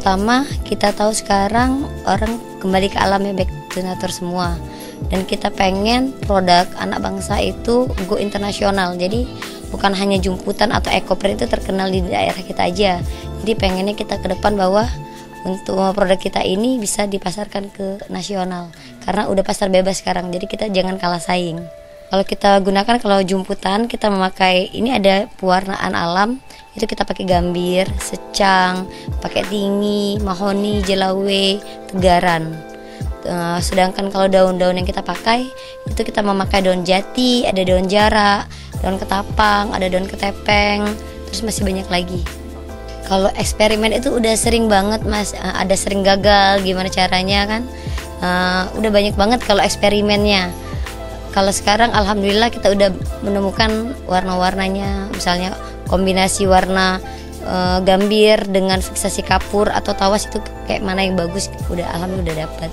pertama kita tahu sekarang orang kembali ke alam ya, back to nature semua. Dan kita pengen produk anak bangsa itu go internasional. Jadi bukan hanya jumputan atau ekoprint itu terkenal di daerah kita aja. Jadi pengennya kita ke depan bahwa untuk produk kita ini bisa dipasarkan ke nasional. Karena udah pasar bebas sekarang, jadi kita jangan kalah saing. Kalau kita gunakan, kalau jumputan kita memakai, ini ada pewarnaan alam, itu kita pakai gambir, secang, pakai tinggi, mahoni, jelawe, tegaran. Sedangkan kalau daun-daun yang kita pakai itu kita memakai daun jati, ada daun jarak, daun ketapang, ada daun ketepeng, terus masih banyak lagi. Kalau eksperimen itu udah sering banget Mas, ada sering gagal gimana caranya kan, udah banyak banget kalau eksperimennya. Kalau sekarang alhamdulillah kita udah menemukan warna-warnanya, misalnya kombinasi warna gambir dengan fiksasi kapur atau tawas itu kayak mana yang bagus, udah alhamdulillah udah dapat.